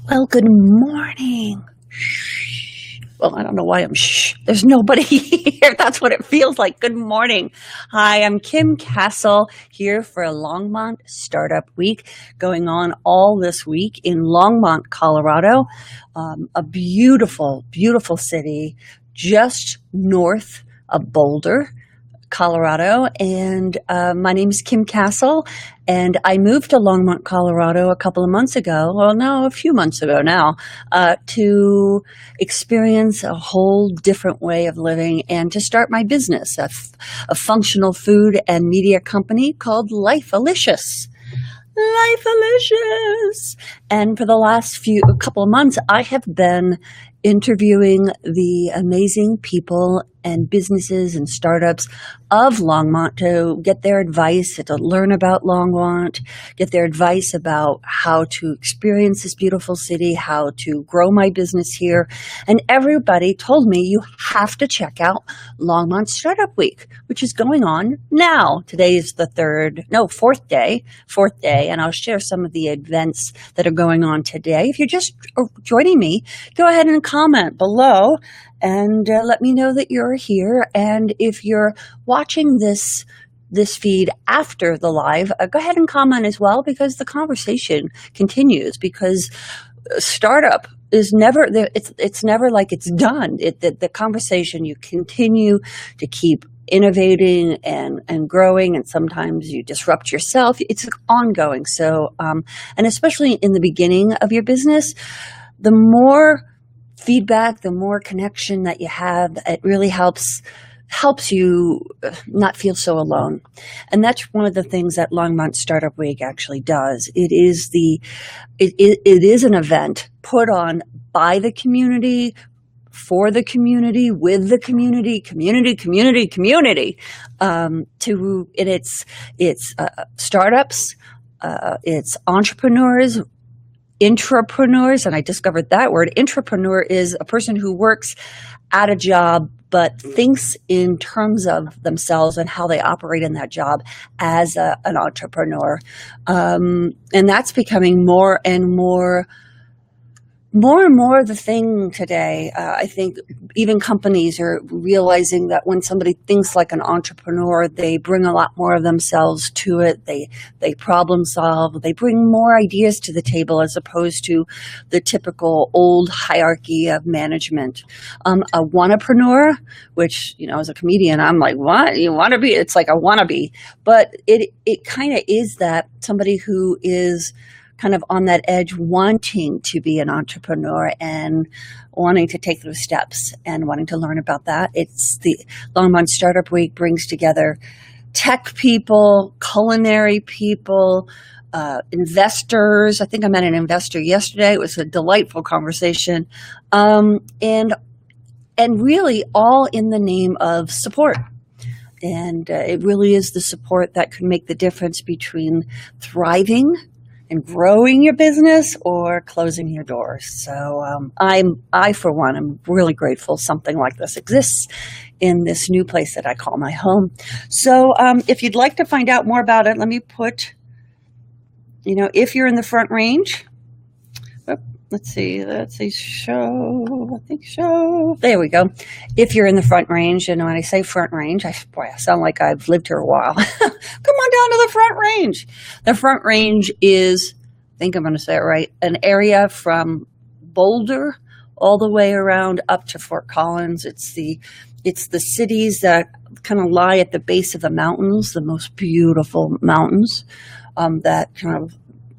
Well, good morning. Shh. Well, I don't know why I'm shh. There's nobody here. That's what it feels like. Good morning. Hi, I'm Kim Castle here for Longmont Startup Week, going on all this week in Longmont, Colorado, a beautiful, beautiful city just north of Boulder, Colorado. And my name is Kim Castle, and I moved to Longmont, Colorado a couple of months ago. Well, no, a few months ago now, to experience a whole different way of living and to start my business, a functional food and media company called Life-alicious. Life-alicious. And for the last couple of months, I have been interviewing the amazing people and businesses and startups of Longmont to get their advice, to learn about Longmont, get their advice about how to experience this beautiful city, how to grow my business here. And everybody told me you have to check out Longmont Startup Week, which is going on now. Today is the fourth day, and I'll share some of the events that are going on today. If you're just joining me, go ahead and comment below and let me know that you're here. And if you're watching this feed after the live, go ahead and comment as well, because the conversation continues, because startup is never there. It's never like it's done. The conversation, you continue to keep innovating and growing, and sometimes you disrupt yourself. It's ongoing. So, and especially in the beginning of your business, the more feedback, the more connection that you have, it really helps you not feel so alone. And that's one of the things that Longmont Startup Week actually does. It is an event put on by the community, for the community, with the community. It's startups, it's entrepreneurs, intrapreneurs, and I discovered that word. Intrapreneur is a person who works at a job but thinks in terms of themselves and how they operate in that job as an entrepreneur. And that's becoming more and more the thing today. I think even companies are realizing that when somebody thinks like an entrepreneur, they bring a lot more of themselves to it. They problem solve. They bring more ideas to the table as opposed to the typical old hierarchy of management. A wanna-preneur, which, as a comedian, I'm like, what? You want to be? It's like a wannabe. But it kind of is that, somebody who is kind of on that edge, wanting to be an entrepreneur and wanting to take those steps and wanting to learn about that. It's the Longmont Startup Week brings together tech people, culinary people, investors. I think I met an investor yesterday. It was a delightful conversation. And really all in the name of support. And it really is the support that can make the difference between thriving and growing your business or closing your doors. So I for one, am really grateful something like this exists in this new place that I call my home. So if you'd like to find out more about it, let me put, if you're in the Front Range, let's see, show. There we go. If you're in the Front Range, and when I say Front Range, I sound like I've lived here a while. Come on down to the Front Range. The Front Range is, I think I'm going to say it right, an area from Boulder all the way around up to Fort Collins. It's the cities that kind of lie at the base of the mountains, the most beautiful mountains, that kind of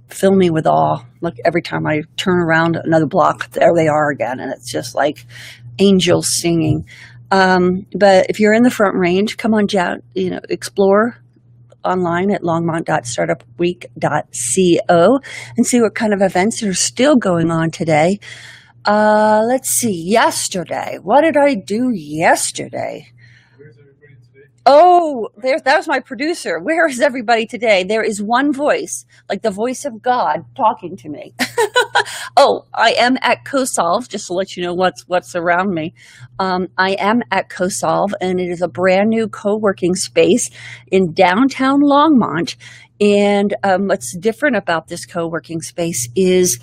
fill me with awe. Look, every time I turn around another block, there they are again, and it's just like angels singing. But if you're in the Front Range, come on down, explore online at longmont.startupweek.co and see what kind of events are still going on today. Let's see, yesterday. What did I do yesterday? Oh, that was my producer. Where is everybody today? There is one voice, like the voice of God, talking to me. Oh, I am at CoSolve, just to let you know what's around me. I am at CoSolve, and it is a brand new co-working space in downtown Longmont. And what's different about this co-working space is,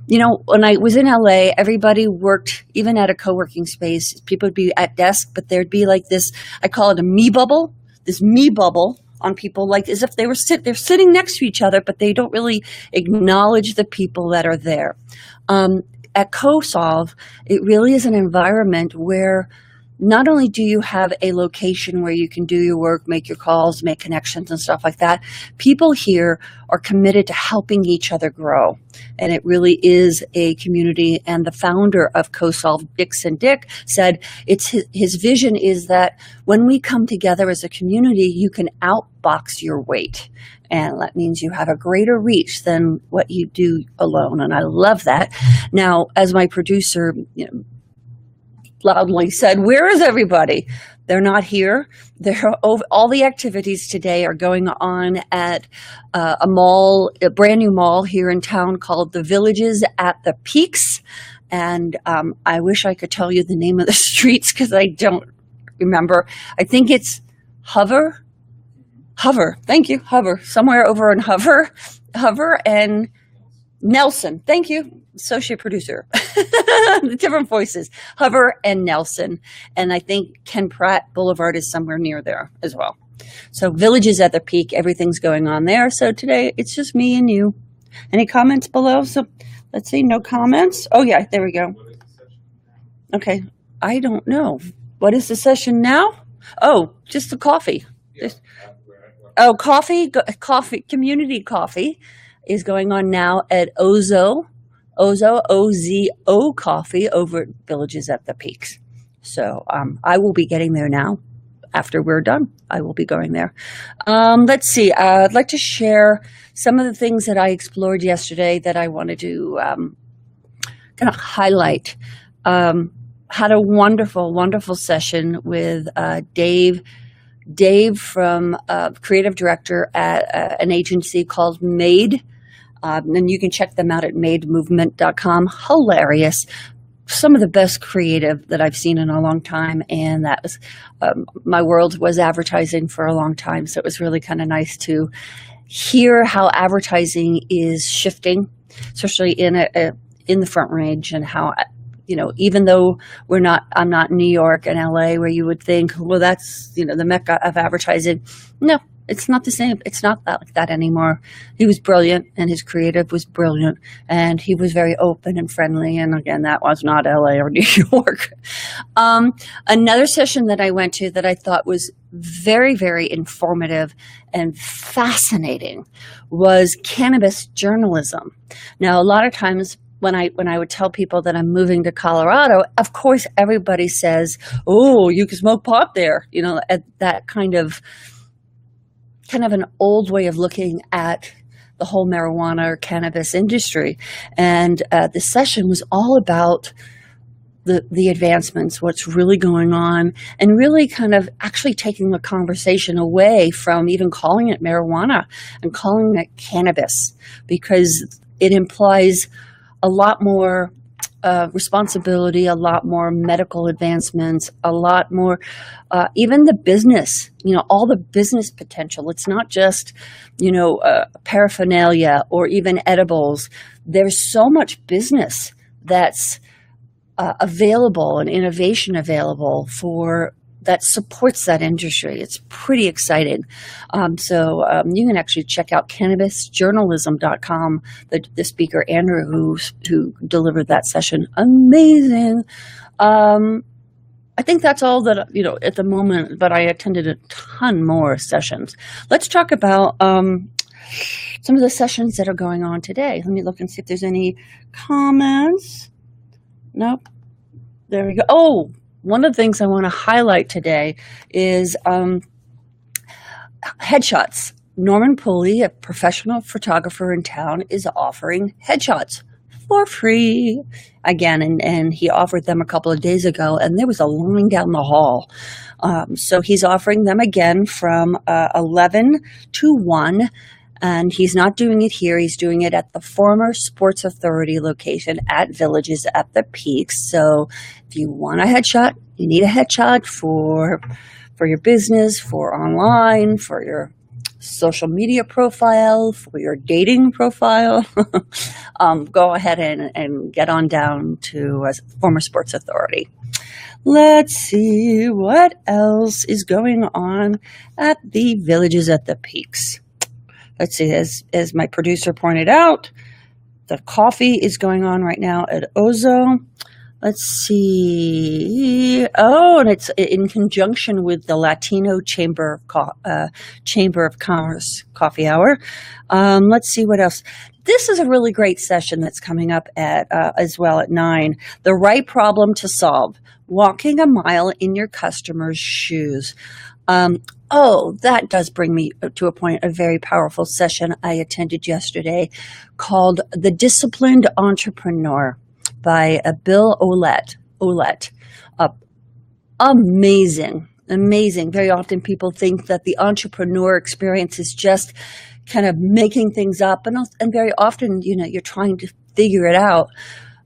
when I was in LA, everybody worked, even at a co-working space, people would be at desk, but there'd be like this, I call it a me bubble, this me bubble on people, like as if they're sitting next to each other, but they don't really acknowledge the people that are there. At CoSolve, it really is an environment where not only do you have a location where you can do your work, make your calls, make connections and stuff like that, people here are committed to helping each other grow. And it really is a community. And the founder of CoSolve, Dick, said his vision is that when we come together as a community, you can outbox your weight. And that means you have a greater reach than what you do alone. And I love that. Now, as my producer, loudly said, "Where is everybody?" They're not here. All the activities today are going on at a mall, a brand new mall here in town called the Villages at the Peaks. And I wish I could tell you the name of the streets because I don't remember. I think it's Hover. Thank you. Hover. Somewhere over in Hover and Nelson. Thank you. Associate producer. Different voices. Hover and Nelson. And I think Ken Pratt Boulevard is somewhere near there as well. So Villages at the Peak, everything's going on there. So today it's just me and you. Any comments below? So let's see, no comments. Oh yeah, there we go. Okay, I don't know. What is the session now? Oh, just the coffee. Coffee, community coffee is going on now at Ozo Coffee over at Villages at the Peaks. So I will be getting there now. After we're done, I will be going there. Let's see. I'd like to share some of the things that I explored yesterday that I wanted to kind of highlight. Had a wonderful, wonderful session with Dave. Dave from creative director at an agency called Made. And you can check them out at mademovement.com. Hilarious. Some of the best creative that I've seen in a long time. And that was, my world was advertising for a long time. So it was really kind of nice to hear how advertising is shifting, especially in the Front Range, and how, even though I'm not in New York and LA where you would think, well, that's, the mecca of advertising. No. It's not the same. It's not like that anymore. He was brilliant, and his creative was brilliant, and he was very open and friendly. And again, that was not LA or New York. Another session that I went to that I thought was very, very informative and fascinating was cannabis journalism. Now, a lot of times when I would tell people that I'm moving to Colorado, of course, everybody says, "Oh, you can smoke pot there." At that kind of an old way of looking at the whole marijuana or cannabis industry. And the session was all about the advancements, what's really going on, and really kind of actually taking the conversation away from even calling it marijuana and calling it cannabis, because it implies a lot more responsibility, a lot more medical advancements, a lot more, even the business, all the business potential. It's not just, paraphernalia or even edibles. There's so much business that's available and innovation available that supports that industry. It's pretty exciting. So you can actually check out cannabisjournalism.com, the speaker, Andrew, who delivered that session. Amazing. I think that's all that, at the moment, but I attended a ton more sessions. Let's talk about some of the sessions that are going on today. Let me look and see if there's any comments. Nope. There we go. Oh, one of the things I want to highlight today is headshots. Norman Pulley, a professional photographer in town, is offering headshots for free again, and he offered them a couple of days ago, and there was a line down the hall. So he's offering them again from 11 to 1 And he's not doing it here. He's doing it at the former Sports Authority location at Villages at the Peaks. So if you want a headshot, you need a headshot for your business, for online, for your social media profile, for your dating profile, go ahead and get on down to former Sports Authority. Let's see what else is going on at the Villages at the Peaks. Let's see, as my producer pointed out, the coffee is going on right now at Ozo. Let's see. Oh, and it's in conjunction with the Latino Chamber of Commerce Coffee Hour. Let's see what else. This is a really great session that's coming up at as well at 9. The right problem to solve: walking a mile in your customer's shoes. That does bring me to a point, a very powerful session I attended yesterday called The Disciplined Entrepreneur by Bill Ouellette. Amazing. Very often people think that the entrepreneur experience is just kind of making things up. And very often, you're trying to figure it out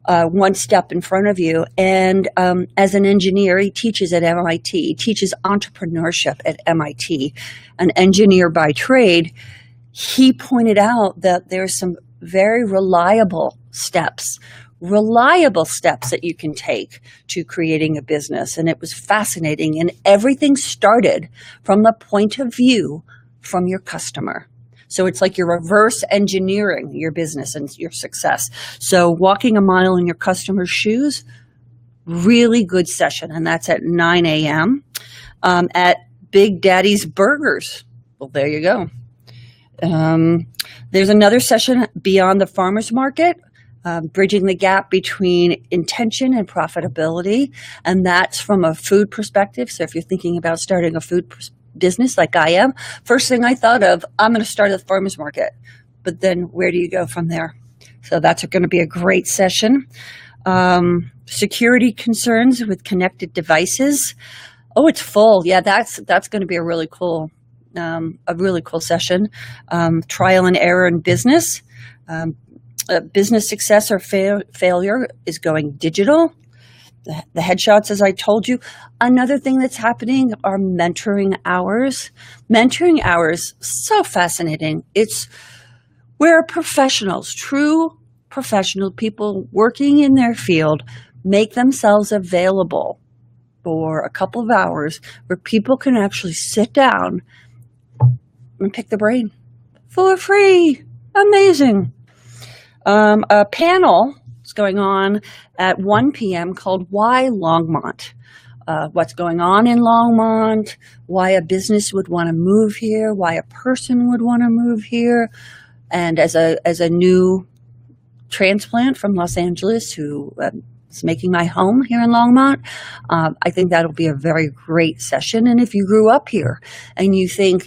one step in front of you. And as an engineer, he teaches at MIT. He teaches entrepreneurship at MIT. An engineer by trade, he pointed out that there's some very reliable steps that you can take to creating a business. And it was fascinating. And everything started from the point of view from your customer. So it's like you're reverse engineering your business and your success. So walking a mile in your customer's shoes, really good session. And that's at 9 a.m. At Big Daddy's Burgers. Well, there you go. There's another session Beyond the Farmer's Market, bridging the gap between intention and profitability. And that's from a food perspective. So if you're thinking about starting a food business like I am, first thing I thought of, I'm going to start a farmer's market. But then where do you go from there? So that's going to be a great session. Security concerns with connected devices. Oh, it's full. Yeah, that's going to be a really cool session. Trial and error in business. Business success or failure is going digital. The headshots, as I told you. Another thing that's happening are mentoring hours. Mentoring hours, so fascinating. It's where professionals, true professional people working in their field, make themselves available for a couple of hours where people can actually sit down and pick the brain for free. Amazing. A panel is going on at 1 p.m. called Why Longmont? What's going on in Longmont? Why a business would want to move here? Why a person would want to move here? And as a new transplant from Los Angeles who is making my home here in Longmont, I think that'll be a very great session. And if you grew up here and you think,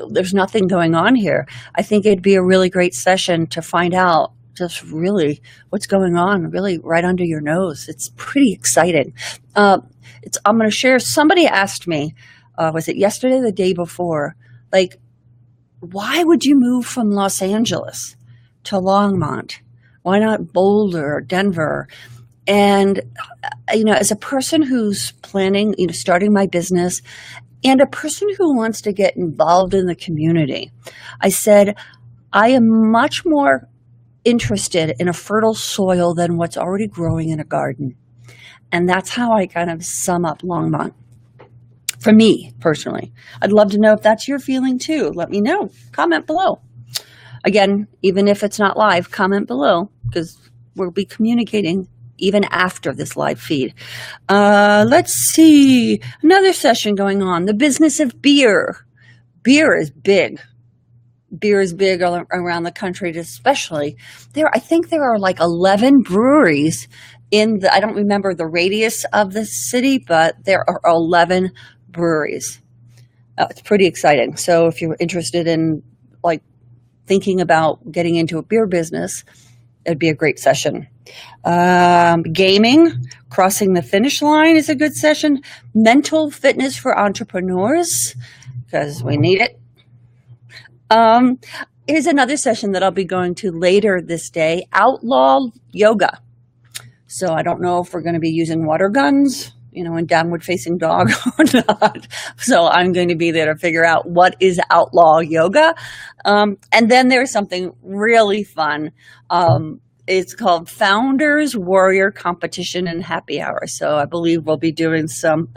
there's nothing going on here, I think it'd be a really great session to find out just really what's going on really right under your nose. It's pretty exciting. I'm going to share, somebody asked me, was it yesterday or the day before, like, why would you move from Los Angeles to Longmont? Why not Boulder or Denver? And, as a person who's planning, starting my business, and a person who wants to get involved in the community, I said, I am much more interested in a fertile soil than what's already growing in a garden. And that's how I kind of sum up Longmont. For me, personally. I'd love to know if that's your feeling too. Let me know. Comment below. Again, even if it's not live, comment below because we'll be communicating even after this live feed. Let's see. Another session going on. The business of beer. Beer is big. Beer is big all around the country, especially. I think there are like 11 breweries in I don't remember the radius of the city, but there are 11 breweries. It's pretty exciting. So if you're interested in thinking about getting into a beer business, it'd be a great session. Gaming, crossing the finish line is a good session. Mental fitness for entrepreneurs, because we need it. Um, Here's another session that I'll be going to later this day, outlaw yoga. So I don't know if we're going to be using water guns, and downward facing dog or not. So I'm going to be there to figure out what is outlaw yoga. And then there's something really fun. It's called Founders Warrior Competition and Happy Hour. So I believe we'll be doing some,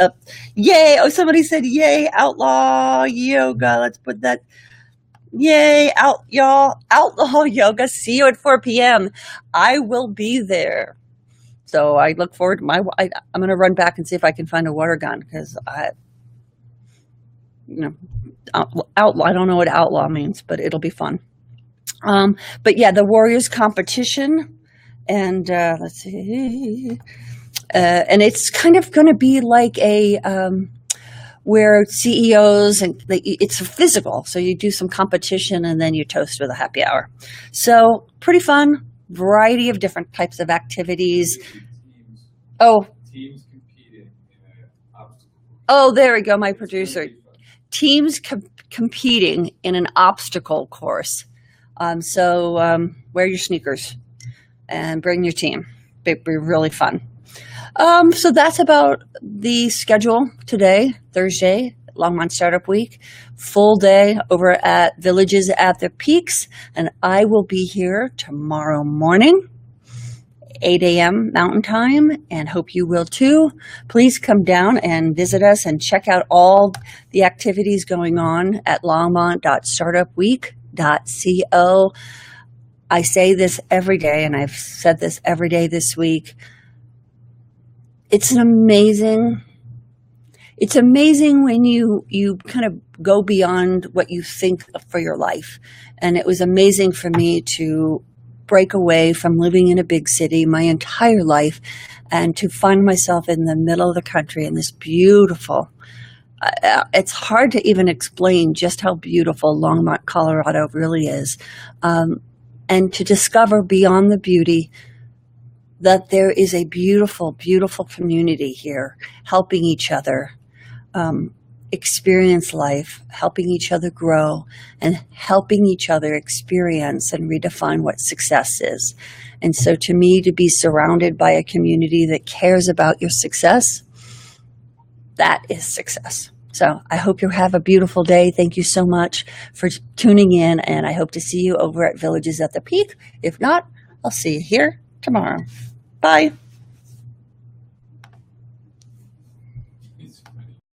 yay. Oh, somebody said, yay, outlaw yoga. Let's put that. Yay, y'all. Outlaw yoga. See you at 4 p.m. I will be there. So I look forward to I'm going to run back and see if I can find a water gun because outlaw, I don't know what outlaw means, but it'll be fun. But yeah, the Warriors competition, and let's see, and it's kind of going to be like where CEOs it's physical, so you do some competition and then you toast with a happy hour. So pretty fun, variety of different types of activities. Teams competing in an obstacle. Oh, there we go, my producer. Teams competing in an obstacle course. So wear your sneakers and bring your team. It'd be really fun. So that's about the schedule today, Thursday, Longmont Startup Week. Full day over at Villages at the Peaks. And I will be here tomorrow morning, 8 a.m. Mountain Time, and hope you will too. Please come down and visit us and check out all the activities going on at longmont.startupweek.co. I say this every day, and I've said this every day this week. It's amazing when you kind of go beyond what you think for your life. And it was amazing for me to break away from living in a big city my entire life and to find myself in the middle of the country in this beautiful, it's hard to even explain just how beautiful Longmont, Colorado really is. And to discover beyond the beauty that there is a beautiful, beautiful community here, helping each other experience life, helping each other grow, and helping each other experience and redefine what success is. And so to me, to be surrounded by a community that cares about your success, that is success. So I hope you have a beautiful day. Thank you so much for tuning in, and I hope to see you over at Villages at the Peak. If not, I'll see you here tomorrow. Bye.